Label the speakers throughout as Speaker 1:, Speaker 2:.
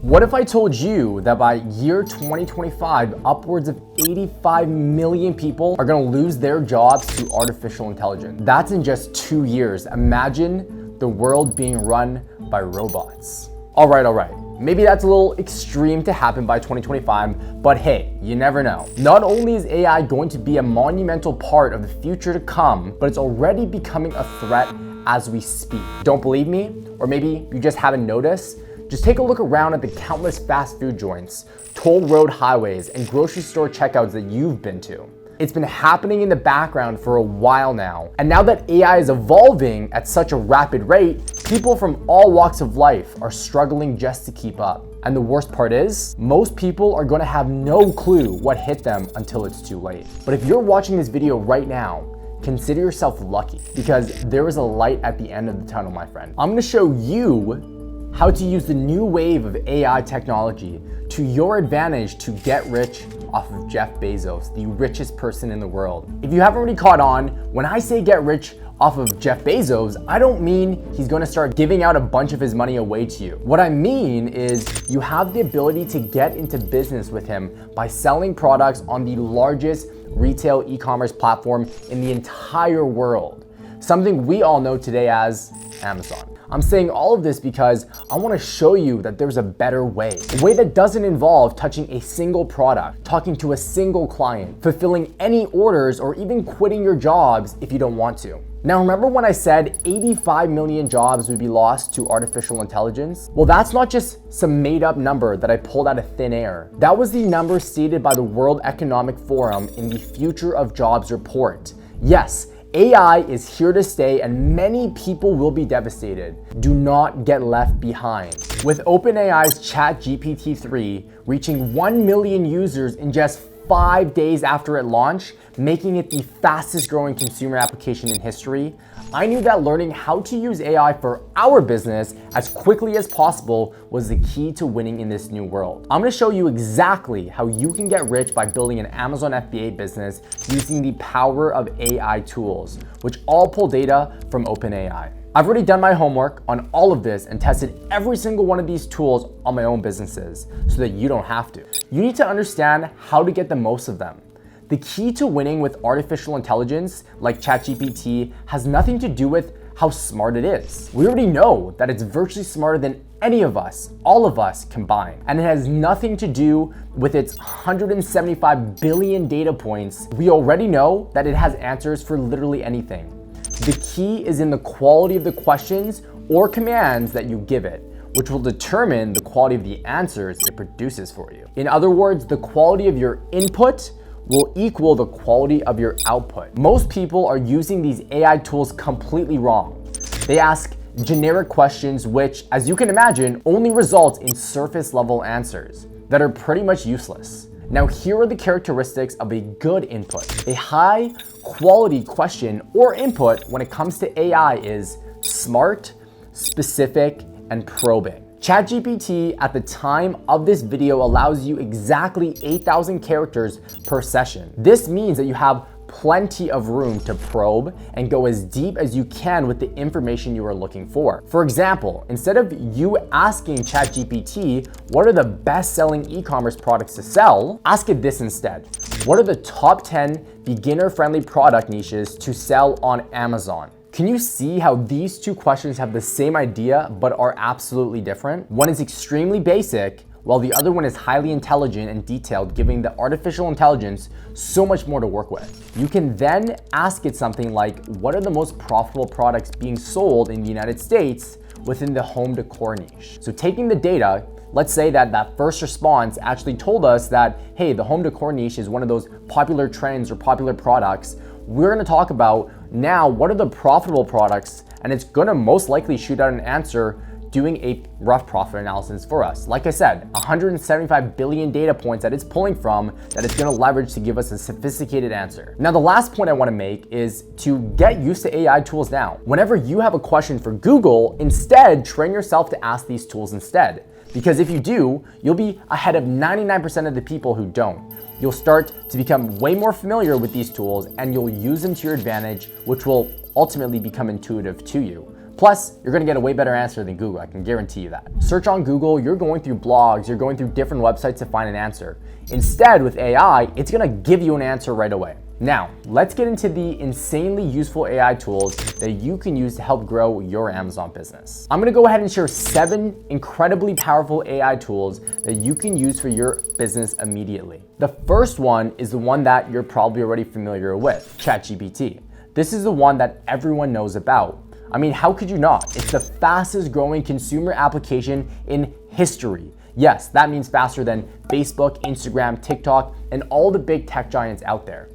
Speaker 1: What if I told you that by year 2025, upwards of 85 million people are gonna lose their jobs to artificial intelligence? That's in just 2 years. Imagine the world being run by robots. All right. Maybe that's a little extreme to happen by 2025, but hey, you never know. Not only is AI going to be a monumental part of the future to come, but it's already becoming a threat as we speak. Don't believe me? Or maybe you just haven't noticed? Just take a look around at the countless fast food joints, toll road highways, and grocery store checkouts that you've been to. It's been happening in the background for a while now. And now that AI is evolving at such a rapid rate, people from all walks of life are struggling just to keep up. And the worst part is, most people are gonna have no clue what hit them until it's too late. But if you're watching this video right now, consider yourself lucky because there is a light at the end of the tunnel, my friend. I'm gonna show you how to use the new wave of AI technology to your advantage to get rich off of Jeff Bezos, the richest person in the world. If you haven't already caught on, when I say get rich off of Jeff Bezos, I don't mean he's gonna start giving out a bunch of his money away to you. What I mean is you have the ability to get into business with him by selling products on the largest retail e-commerce platform in the entire world, something we all know today as Amazon. I'm saying all of this because I want to show you that there's a better way. A way that doesn't involve touching a single product, talking to a single client, fulfilling any orders, or even quitting your jobs if you don't want to. Now, remember when I said 85 million jobs would be lost to artificial intelligence? Well, that's not just some made up number that I pulled out of thin air. That was the number stated by the World Economic Forum in the Future of Jobs report. Yes, AI is here to stay and many people will be devastated. Do not get left behind. With OpenAI's Chat GPT 3 reaching 1 million users in just 5 days after it launched, making it the fastest growing consumer application in history, I knew that learning how to use AI for our business as quickly as possible was the key to winning in this new world. I'm gonna show you exactly how you can get rich by building an Amazon FBA business using the power of AI tools, which all pull data from OpenAI. I've already done my homework on all of this and tested every single one of these tools on my own businesses so that you don't have to. You need to understand how to get the most of them. The key to winning with artificial intelligence like ChatGPT has nothing to do with how smart it is. We already know that it's virtually smarter than any of us, all of us combined. And it has nothing to do with its 175 billion data points. We already know that it has answers for literally anything. The key is in the quality of the questions or commands that you give it, which will determine the quality of the answers it produces for you. In other words, the quality of your input will equal the quality of your output. Most people are using these AI tools completely wrong. They ask generic questions which, as you can imagine, only result in surface level answers that are pretty much useless. Now, here are the characteristics of a good input. A high quality question or input when it comes to AI is smart, specific, and probing. ChatGPT at the time of this video allows you exactly 8,000 characters per session. This means that you have plenty of room to probe and go as deep as you can with the information you are looking for. For example, instead of you asking ChatGPT, what are the best-selling e-commerce products to sell? Ask it this instead. What are the top 10 beginner-friendly product niches to sell on Amazon? Can you see how these two questions have the same idea but are absolutely different? One is extremely basic, while the other one is highly intelligent and detailed, giving the artificial intelligence so much more to work with. You can then ask it something like, what are the most profitable products being sold in the United States within the home decor niche? So taking the data, let's say that first response actually told us that, hey, the home decor niche is one of those popular trends or popular products. We're gonna talk about now what are the profitable products, and it's gonna most likely shoot out an answer doing a rough profit analysis for us. Like I said, 175 billion data points that it's pulling from that it's gonna leverage to give us a sophisticated answer. Now, the last point I wanna make is to get used to AI tools now. Whenever you have a question for Google, instead train yourself to ask these tools instead. Because if you do, you'll be ahead of 99% of the people who don't. You'll start to become way more familiar with these tools and you'll use them to your advantage, which will ultimately become intuitive to you. Plus, you're gonna get a way better answer than Google, I can guarantee you that. Search on Google, you're going through blogs, you're going through different websites to find an answer. Instead, with AI, it's gonna give you an answer right away. Now, let's get into the insanely useful AI tools that you can use to help grow your Amazon business. I'm gonna go ahead and share 7 incredibly powerful AI tools that you can use for your business immediately. The first one is the one that you're probably already familiar with, Chat GBT. This is the one that everyone knows about. I mean, how could you not? It's the fastest growing consumer application in history. Yes, that means faster than Facebook, Instagram, TikTok, and all the big tech giants out there.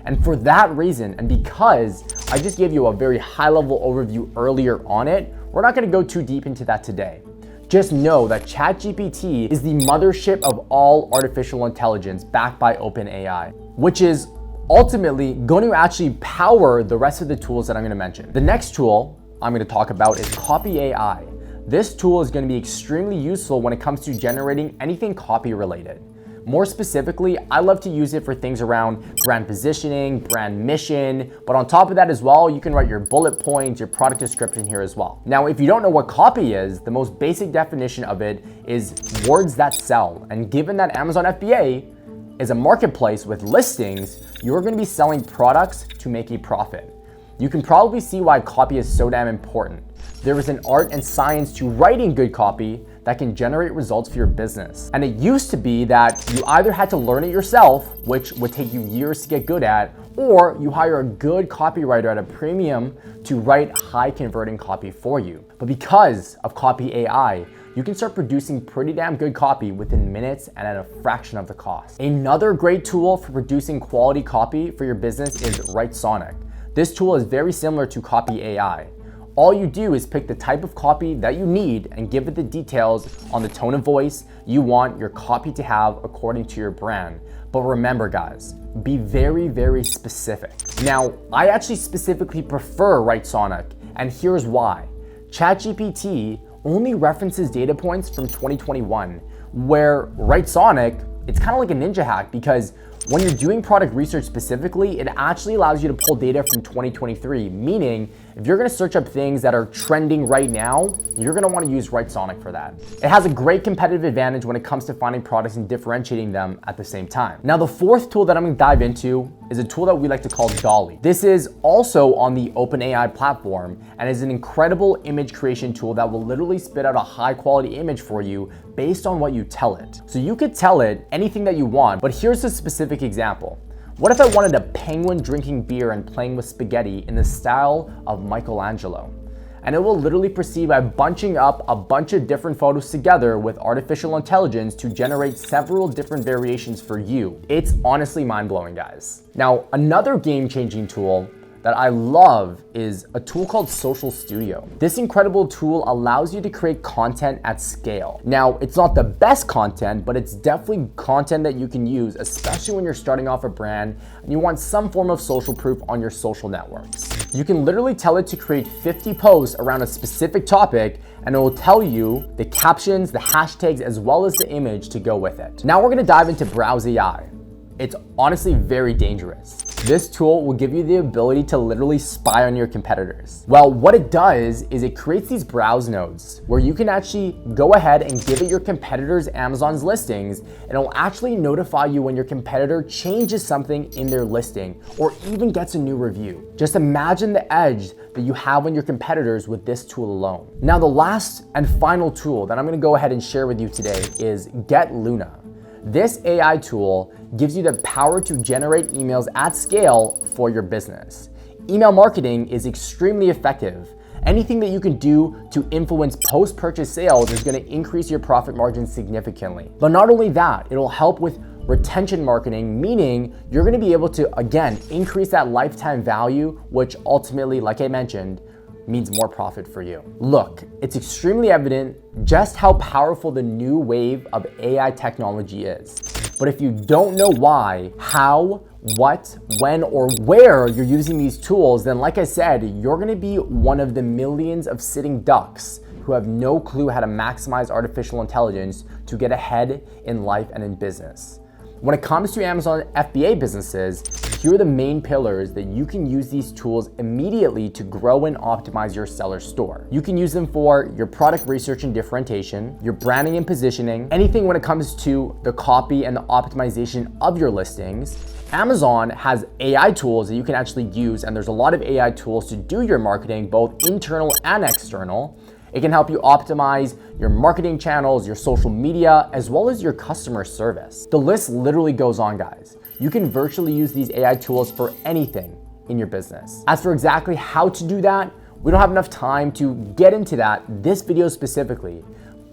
Speaker 1: And for that reason, and because I just gave you a very high level overview earlier on it, we're not gonna go too deep into that today. Just know that Chat GPT is the mothership of all artificial intelligence backed by OpenAI, which is ultimately going to actually power the rest of the tools that I'm gonna mention. The next tool I'm gonna talk about is Copy AI. This tool is gonna be extremely useful when it comes to generating anything copy related. More specifically, I love to use it for things around brand positioning, brand mission, but on top of that as well, you can write your bullet points, your product description here as well. Now, if you don't know what copy is, the most basic definition of it is words that sell. And given that Amazon FBA is a marketplace with listings, you're gonna be selling products to make a profit. You can probably see why copy is so damn important. There is an art and science to writing good copy that can generate results for your business. And it used to be that you either had to learn it yourself, which would take you years to get good at, or you hire a good copywriter at a premium to write high converting copy for you. But because of Copy AI, you can start producing pretty damn good copy within minutes and at a fraction of the cost. Another great tool for producing quality copy for your business is Writesonic. This tool is very similar to Copy AI. All you do is pick the type of copy that you need and give it the details on the tone of voice you want your copy to have according to your brand. But remember guys, be very, very specific. Now, I actually specifically prefer Writesonic, and here's why. ChatGPT only references data points from 2021, where Writesonic, it's kind of like a ninja hack because when you're doing product research specifically, it actually allows you to pull data from 2023, meaning if you're gonna search up things that are trending right now, you're gonna wanna use Writesonic for that. It has a great competitive advantage when it comes to finding products and differentiating them at the same time. Now, the fourth tool that I'm gonna dive into is a tool that we like to call DALLE. This is also on the OpenAI platform and is an incredible image creation tool that will literally spit out a high quality image for you based on what you tell it. So you could tell it anything that you want, but here's a specific example. What if I wanted a penguin drinking beer and playing with spaghetti in the style of Michelangelo? And it will literally proceed by bunching up a bunch of different photos together with artificial intelligence to generate several different variations for you. It's honestly mind-blowing, guys. Now, another game-changing tool that I love is a tool called Social Studio. This incredible tool allows you to create content at scale. Now, it's not the best content, but it's definitely content that you can use, especially when you're starting off a brand and you want some form of social proof on your social networks. You can literally tell it to create 50 posts around a specific topic, and it will tell you the captions, the hashtags, as well as the image to go with it. Now we're gonna dive into Browse AI. It's honestly very dangerous. This tool will give you the ability to literally spy on your competitors. Well, what it does is it creates these browse nodes where you can actually go ahead and give it your competitors' Amazon's listings, and it'll actually notify you when your competitor changes something in their listing or even gets a new review. Just imagine the edge that you have on your competitors with this tool alone. Now, the last and final tool that I'm gonna go ahead and share with you today is Get Luna. This AI tool gives you the power to generate emails at scale for your business. Email marketing is extremely effective. Anything that you can do to influence post-purchase sales is going to increase your profit margin significantly. But not only that, it'll help with retention marketing, meaning you're going to be able to, again, increase that lifetime value, which ultimately, like I mentioned, means more profit for you. Look, it's extremely evident just how powerful the new wave of AI technology is. But if you don't know why, how, what, when, or where you're using these tools, then like I said, you're gonna be one of the millions of sitting ducks who have no clue how to maximize artificial intelligence to get ahead in life and in business. When it comes to Amazon FBA businesses, Here are the main pillars that you can use these tools immediately to grow and optimize your seller store. You can use them for your product research and differentiation, your branding and positioning, anything when it comes to the copy and the optimization of your listings. Amazon has AI tools that you can actually use, and there's a lot of AI tools to do your marketing, both internal and external. It can help you optimize your marketing channels, your social media, as well as your customer service. The list literally goes on, guys. You can virtually use these AI tools for anything in your business. As for exactly how to do that, we don't have enough time to get into that this video specifically.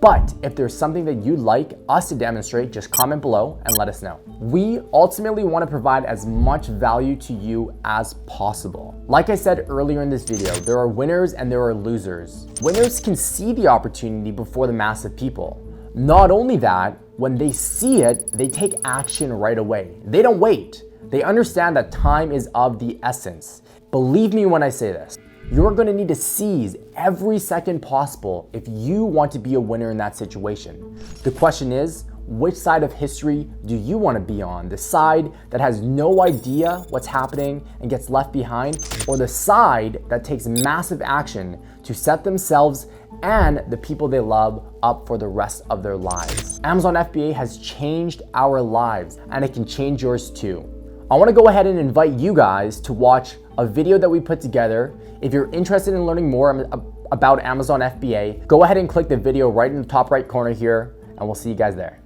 Speaker 1: But if there's something that you'd like us to demonstrate, just comment below and let us know. We ultimately want to provide as much value to you as possible. Like I said earlier in this video, there are winners and there are losers. Winners can see the opportunity before the mass of people. Not only that, when they see it, they take action right away. They don't wait. They understand that time is of the essence. Believe me when I say this. You're gonna need to seize every second possible if you want to be a winner in that situation. The question is, which side of history do you want to be on? The side that has no idea what's happening and gets left behind, or the side that takes massive action to set themselves and the people they love up for the rest of their lives? Amazon FBA has changed our lives, and it can change yours too. I want to go ahead and invite you guys to watch a video that we put together. If you're interested in learning more about Amazon FBA, go ahead and click the video right in the top right corner here, and we'll see you guys there.